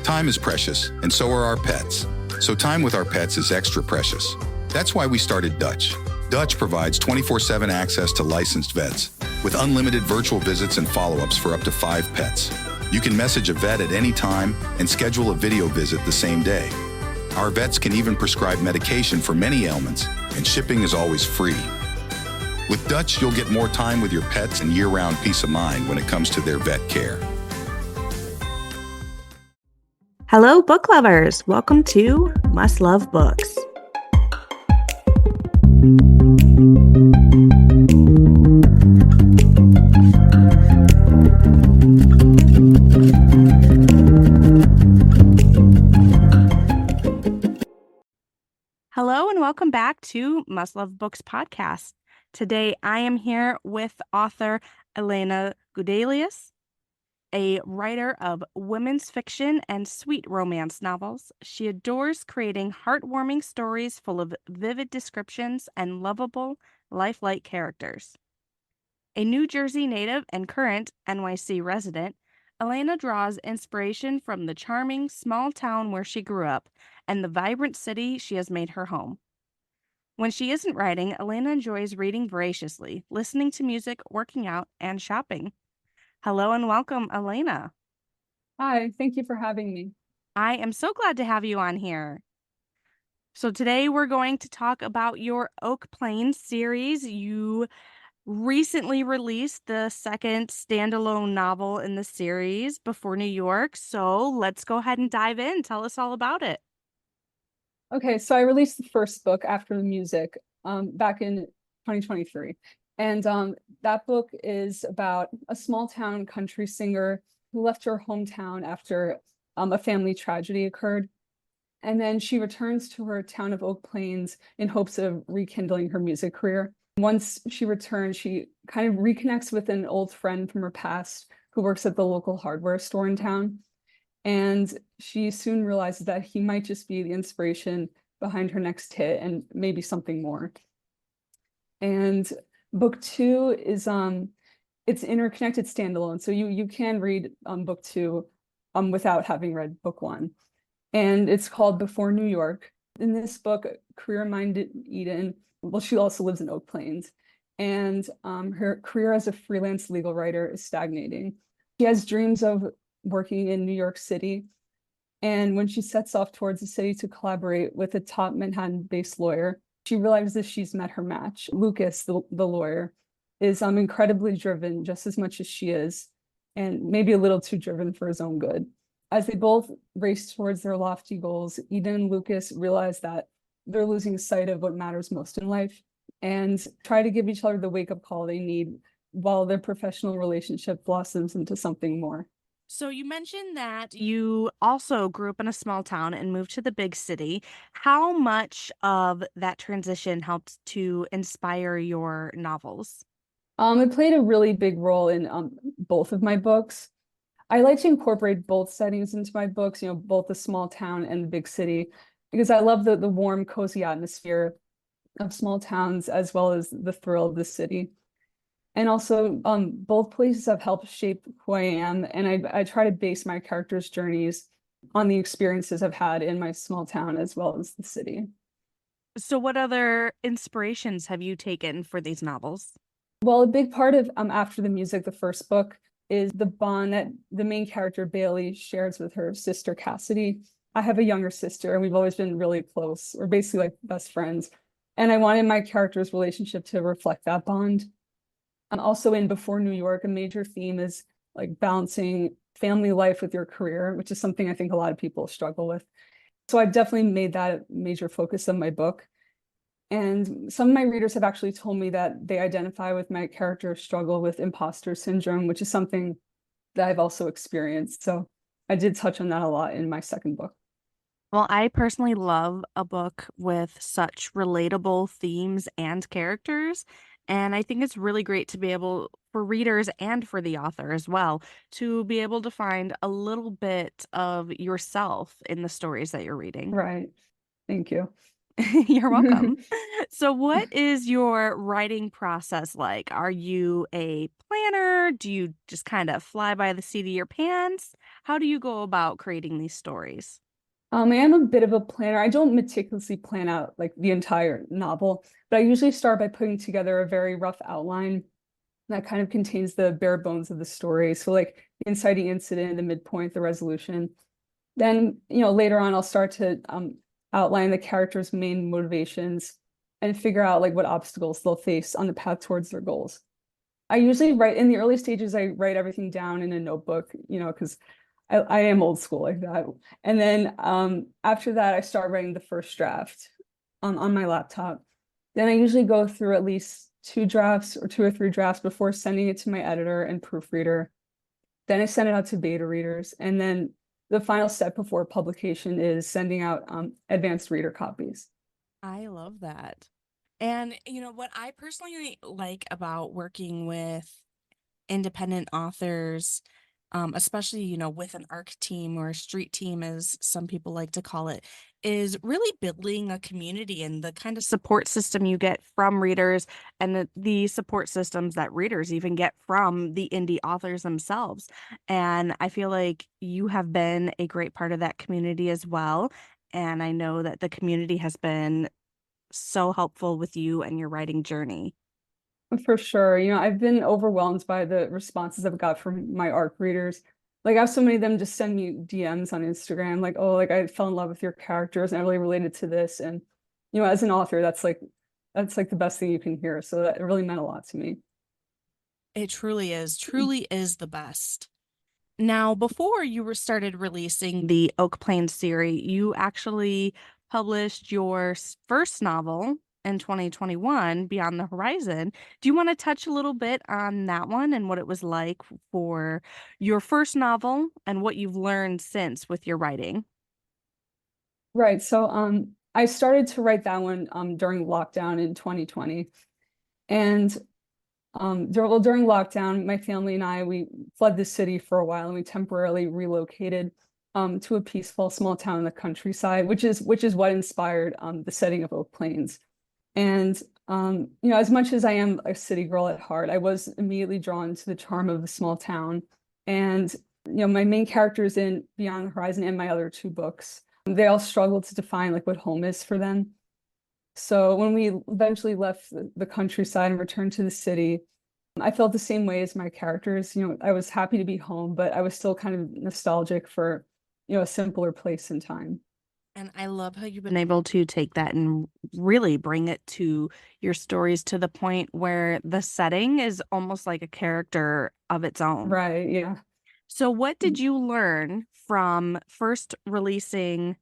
Time is precious, and so are our pets. So time with our pets is extra precious. That's why we started Dutch. Dutch provides 24/7 access to licensed vets, with unlimited virtual visits and follow-ups for up to 5 pets. You can message a vet at any time and schedule a video visit the same day. Our vets can even prescribe medication for many ailments, and shipping is always free. With Dutch, you'll get more time with your pets and year-round peace of mind when it comes to their vet care. Hello, book lovers. Welcome to Must Love Books. Hello and welcome back to Must Love Books podcast. Today I am here with author Elena Goudelias, a writer of women's fiction and sweet romance novels. She adores creating heartwarming stories full of vivid descriptions and lovable, lifelike characters. A New Jersey native and current NYC resident, Elena draws inspiration from the charming small town where she grew up and the vibrant city she has made her home. When she isn't writing, Elena enjoys reading voraciously, listening to music, working out, and shopping. Hello and welcome, Elena. Hi, thank you for having me. I am so glad to have you on here. So today we're going to talk about your Oak Plains series. You recently released the second standalone novel in the series, Before New York. So let's go ahead and dive in. Tell us all about it. Okay, so I released the first book, After the Music, back in 2023. And that book is about a small town country singer who left her hometown after a family tragedy occurred. And then she returns to her town of Oak Plains in hopes of rekindling her music career. Once she returns, she kind of reconnects with an old friend from her past who works at the local hardware store in town. And she soon realizes that he might just be the inspiration behind her next hit and maybe something more. And book 2 is it's interconnected standalone. So you can read book 2 without having read book 1. And it's called Before New York. In this book, career-minded Eden, well, she also lives in Oak Plains, and her career as a freelance legal writer is stagnating. She has dreams of working in New York City, and when she sets off towards the city to collaborate with a top Manhattan-based lawyer, she realizes she's met her match. Lucas, the lawyer, is incredibly driven just as much as she is, and maybe a little too driven for his own good. As they both race towards their lofty goals, Eden and Lucas realize that they're losing sight of what matters most in life and try to give each other the wake-up call they need while their professional relationship blossoms into something more. So you mentioned that you also grew up in a small town and moved to the big city. How much of that transition helped to inspire your novels? It played a really big role in both of my books. I like to incorporate both settings into my books, both the small town and the big city, because I love the warm, cozy atmosphere of small towns as well as the thrill of the city. And also, both places have helped shape who I am, and I try to base my characters' journeys on the experiences I've had in my small town as well as the city. So what other inspirations have you taken for these novels? Well, a big part of After the Music, the first book, is the bond that the main character, Bailey, shares with her sister, Cassidy. I have a younger sister, and we've always been really close. We're basically like best friends. And I wanted my character's relationship to reflect that bond. Also in Before New York, a major theme is like balancing family life with your career, which is something I think a lot of people struggle with. So I've definitely made that a major focus of my book. And some of my readers have actually told me that they identify with my character's struggle with imposter syndrome, which is something that I've also experienced. So I did touch on that a lot in my second book. Well, I personally love a book with such relatable themes and characters. And I think it's really great to be able, for readers and for the author as well, to be able to find a little bit of yourself in the stories that you're reading. Right. Thank you. You're welcome. So what is your writing process like? Are you a planner? Do you just kind of fly by the seat of your pants? How do you go about creating these stories? I am a bit of a planner. I don't meticulously plan out like the entire novel, but I usually start by putting together a very rough outline that kind of contains the bare bones of the story. So like the inciting incident, the midpoint, the resolution. Then, later on I'll start to outline the characters' main motivations and figure out like what obstacles they'll face on the path towards their goals. I usually write in the early stages, I write everything down in a notebook, because I am old school like that. And then after that, I start writing the first draft on my laptop. Then I usually go through at least 2 drafts or 2 or 3 drafts before sending it to my editor and proofreader. Then I send it out to beta readers. And then the final step before publication is sending out advanced reader copies. I love that. And what I personally like about working with independent authors, especially, with an ARC team or a street team, as some people like to call it, is really building a community and the kind of support system you get from readers and the support systems that readers even get from the indie authors themselves. And I feel like you have been a great part of that community as well. And I know that the community has been so helpful with you and your writing journey. For sure. I've been overwhelmed by the responses I've got from my ARC readers. Like I have so many of them just send me DMs on Instagram, like, oh, like I fell in love with your characters and I really related to this. And, as an author, that's like the best thing you can hear. So that really meant a lot to me. It truly is the best. Now, before you were started releasing the Oak Plains series, you actually published your first novel in 2021, Beyond the Horizon. Do you want to touch a little bit on that one and what it was like for your first novel and what you've learned since with your writing? Right. So I started to write that one during lockdown in 2020. And during lockdown, my family and I, we fled the city for a while and we temporarily relocated to a peaceful small town in the countryside, which is what inspired the setting of Oak Plains. And as much as I am a city girl at heart, I was immediately drawn to the charm of the small town. And my main characters in Beyond the Horizon and my other 2 books, they all struggle to define like what home is for them. So when we eventually left the countryside and returned to the city, I felt the same way as my characters. I was happy to be home, but I was still kind of nostalgic for, a simpler place and time. And I love how you've been able to take that and really bring it to your stories to the point where the setting is almost like a character of its own. Right, yeah. So, what did you learn from first releasing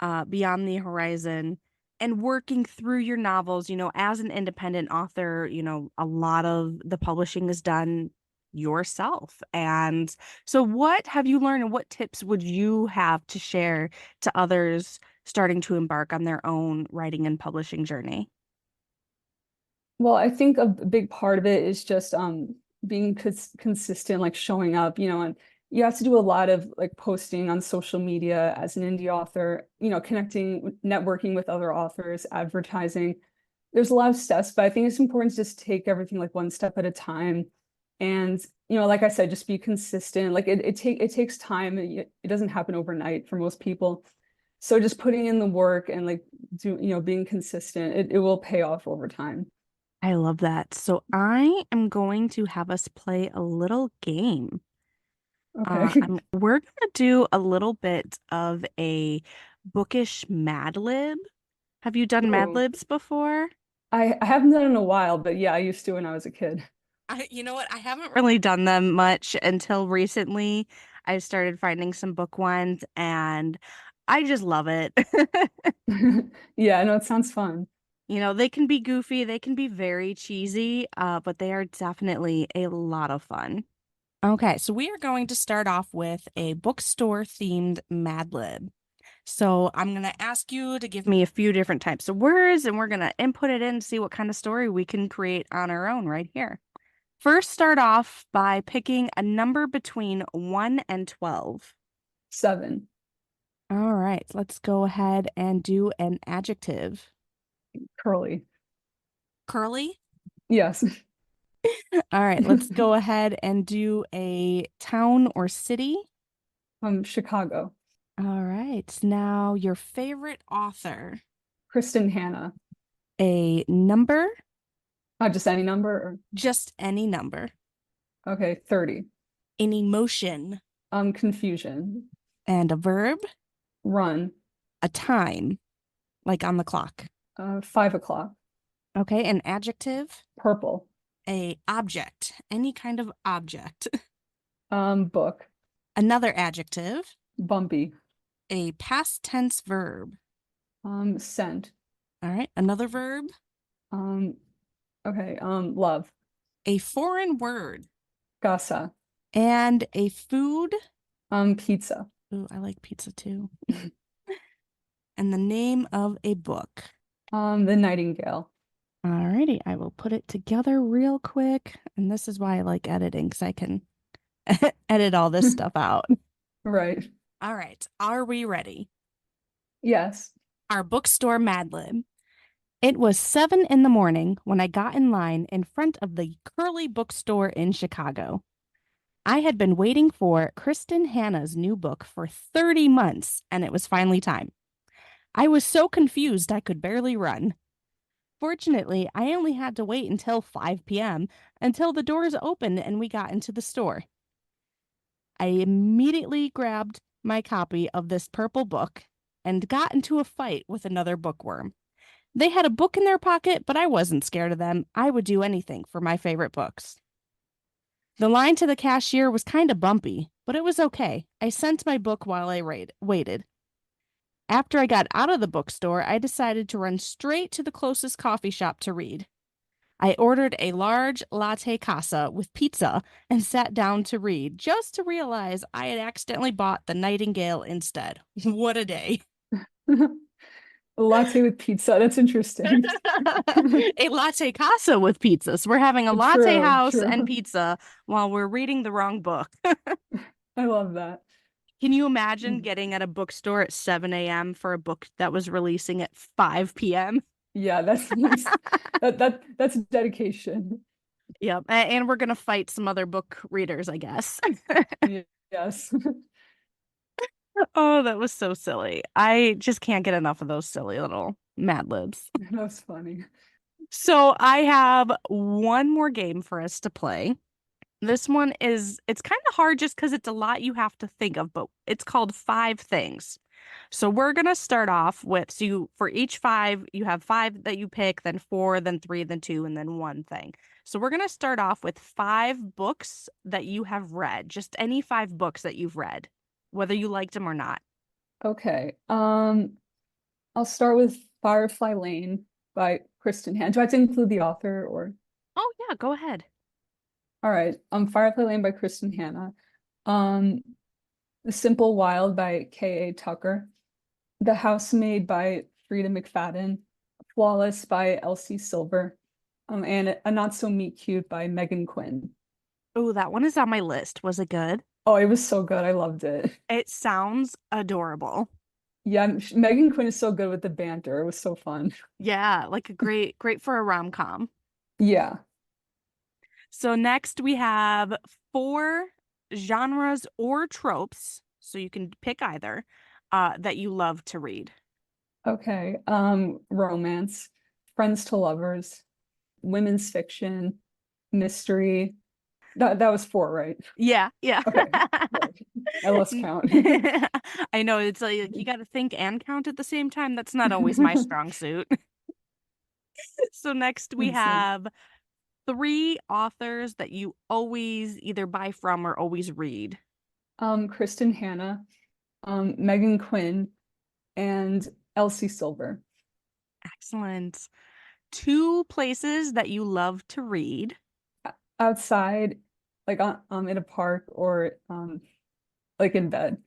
Beyond the Horizon and working through your novels? As an independent author, a lot of the publishing is done yourself. And so, what have you learned and what tips would you have to share to others starting to embark on their own writing and publishing journey? Well, I think a big part of it is just being consistent, like showing up, and you have to do a lot of like posting on social media as an indie author, connecting, networking with other authors, advertising. There's a lot of steps, but I think it's important to just take everything like one step at a time. And, like I said, just be consistent. Like it takes time. It doesn't happen overnight for most people. So just putting in the work and like being consistent, it will pay off over time. I love that. So, I am going to have us play a little game. Okay. We're gonna do a little bit of a bookish Mad Lib. Have you done Mad Ooh. Libs before? I haven't done it in a while, but yeah, I used to when I was a kid. You know what? I haven't really done them much until recently. I started finding some book ones and I just love it. Yeah, no, it sounds fun. They can be goofy, they can be very cheesy, but they are definitely a lot of fun. Okay, so we are going to start off with a bookstore themed Mad Lib. So I'm going to ask you to give me a few different types of words and we're going to input it in and see what kind of story we can create on our own right here. First, start off by picking a number between 1 and 12. 7. All right, let's go ahead and do an adjective. Curly. Curly? Yes. All right, let's go ahead and do a town or city. Chicago. All right. Now, your favorite author. Kristen Hannah. A number, Just any number just any number. okay, 30. An emotion. Confusion. And a verb. Run. A time, like on the clock. 5 o'clock. Okay. An adjective. Purple. A object, any kind of object. Book. Another adjective. Bumpy. A past tense verb. Sent. All right. Another verb. Okay, love. A foreign word. Gasa. And a food. Pizza. Ooh, I like pizza too. And the name of a book. The Nightingale. Alrighty, I will put it together real quick. And this is why I like editing, because I can edit all this stuff out. Right. All right, are we ready? Yes. Our bookstore Mad Lib. It was 7 in the morning when I got in line in front of the Curly bookstore in Chicago. I had been waiting for Kristen Hannah's new book for 30 months, and it was finally time. I was so confused I could barely run. Fortunately, I only had to wait until 5 p.m. until the doors opened and we got into the store. I immediately grabbed my copy of this purple book and got into a fight with another bookworm. They had a book in their pocket, but I wasn't scared of them. I would do anything for my favorite books. The line to the cashier was kind of bumpy, but it was okay. I sent my book while I waited. After I got out of the bookstore, I decided to run straight to the closest coffee shop to read. I ordered a large latte casa with pizza and sat down to read, just to realize I had accidentally bought The Nightingale instead. What a day. A latte with pizza. That's interesting. A latte casa with pizza. So we're having a latte True, house true. and pizza while we're reading the wrong book. I love that. Can you imagine getting at a bookstore at 7 a.m. for a book that was releasing at 5 p.m.? Yeah, that's that's dedication. Yep. And we're going to fight some other book readers, I guess. Yes. Oh, that was so silly. I just can't get enough of those silly little Mad Libs. That was funny. So I have one more game for us to play. This one it's kind of hard just because it's a lot you have to think of, but it's called 5 Things. So we're going to start off with, for each 5, you have 5 that you pick, then 4, then 3, then 2, and then 1 thing. So we're going to start off with 5 books that you have read, just any 5 books that you've read, whether you liked them or not. Okay. I'll start with Firefly Lane by Kristen Hannah. Do I have to include the author or? Oh, yeah, go ahead. All right. Firefly Lane by Kristen Hannah. The Simple Wild by K.A. Tucker. The Housemaid by Frida McFadden. Flawless by Elsie Silver. And A Not So Meet Cute by Megan Quinn. Oh, that one is on my list. Was it good? Oh, it was so good. I loved it. It sounds adorable. Yeah, Megan Quinn is so good with the banter. It was so fun. Yeah, like a great for a rom-com. Yeah. So next we have 4 genres or tropes, so you can pick either, that you love to read. Okay. Romance, friends to lovers, women's fiction, mystery. That was 4, right? Yeah. Okay. I lost count. I know, it's like you got to think and count at the same time. That's not always my strong suit. So next we have 3 authors that you always either buy from or always read. Kristen Hannah, Megan Quinn, and Elsie Silver. Excellent. 2 places that you love to read. Outside, like in a park or like in bed.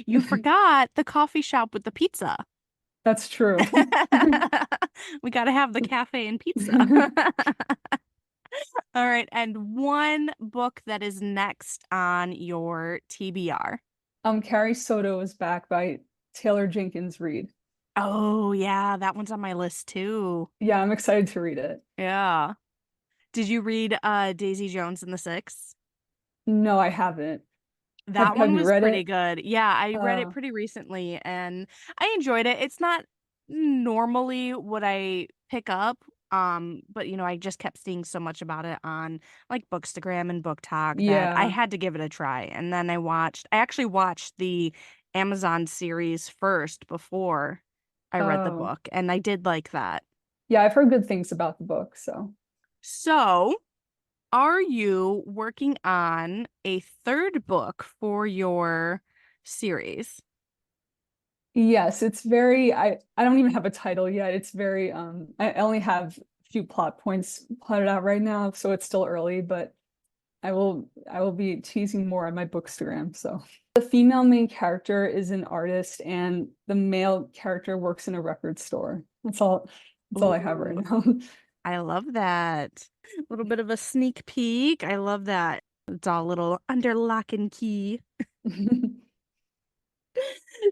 You forgot the coffee shop with the pizza. That's true. We got to have the cafe and pizza. All right, and 1 book that is next on your TBR. Carrie Soto is Back by Taylor Jenkins Reid. Oh, yeah, that one's on my list too. Yeah, I'm excited to read it. Yeah. Did you read Daisy Jones and the Six? No, I haven't. That Have one you was read pretty it? good. Yeah, I read it Uh, pretty recently and I enjoyed it. It's not normally what I pick up, but I just kept seeing so much about it on like Bookstagram and Book Talk that I yeah. had to give it a try. And then I actually watched the Amazon series first before I read the Oh, book, and I did like that. yeah, I've heard good things about the book, so. So, are you working on a third book for your series? Yes, it's very I don't even have a title yet. It's very I only have a few plot points plotted out right now, so it's still early, but I will be teasing more on my Bookstagram. So the female main character is an artist and the male character works in a record store. That's all I have right Ooh, now. I love that. A little bit of a sneak peek. I love that. It's all a little under lock and key.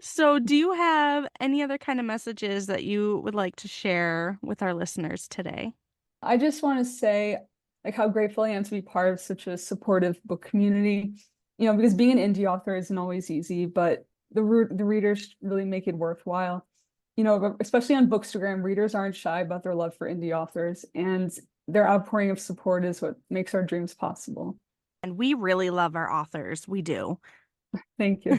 So, do you have any other kind of messages that you would like to share with our listeners today? I just want to say like how grateful I am to be part of such a supportive book community. Because being an indie author isn't always easy, but the readers really make it worthwhile. Especially on Bookstagram, readers aren't shy about their love for indie authors, and their outpouring of support is what makes our dreams possible. And we really love our authors. We do. Thank you.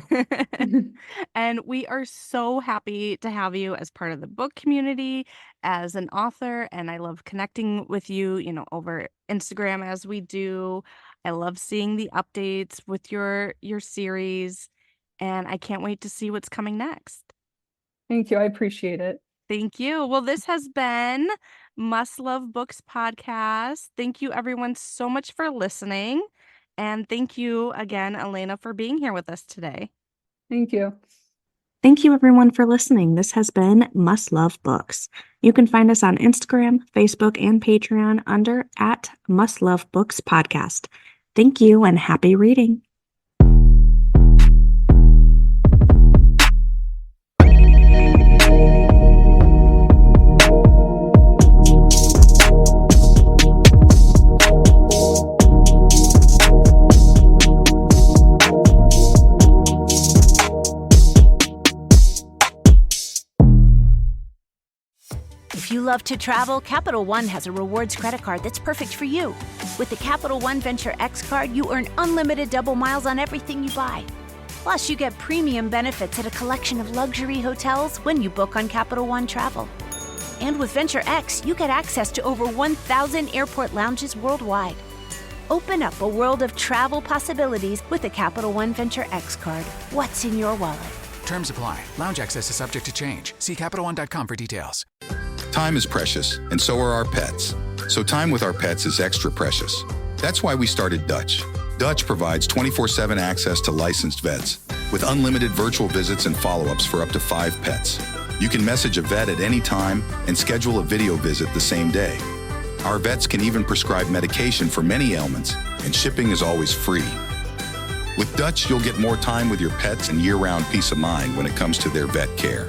And we are so happy to have you as part of the book community, as an author. And I love connecting with you, over Instagram as we do. I love seeing the updates with your series. And I can't wait to see what's coming next. Thank you. I appreciate it. Thank you. Well, this has been Must Love Books podcast. Thank you, everyone, so much for listening. And thank you again, Elena, for being here with us today. Thank you. Thank you, everyone, for listening. This has been Must Love Books. You can find us on Instagram, Facebook, and Patreon under @MustLoveBooksPodcast. Thank you and happy reading. If you love to travel, Capital One has a rewards credit card that's perfect for you. With the Capital One Venture X card, you earn unlimited double miles on everything you buy. Plus, you get premium benefits at a collection of luxury hotels when you book on Capital One Travel. And with Venture X, you get access to over 1,000 airport lounges worldwide. Open up a world of travel possibilities with the Capital One Venture X card. What's in your wallet? Terms apply. Lounge access is subject to change. See CapitalOne.com for details. Time is precious, and so are our pets. So time with our pets is extra precious. That's why we started Dutch. Dutch provides 24/7 access to licensed vets with unlimited virtual visits and follow-ups for up to 5 pets. You can message a vet at any time and schedule a video visit the same day. Our vets can even prescribe medication for many ailments, and shipping is always free. With Dutch, you'll get more time with your pets and year-round peace of mind when it comes to their vet care.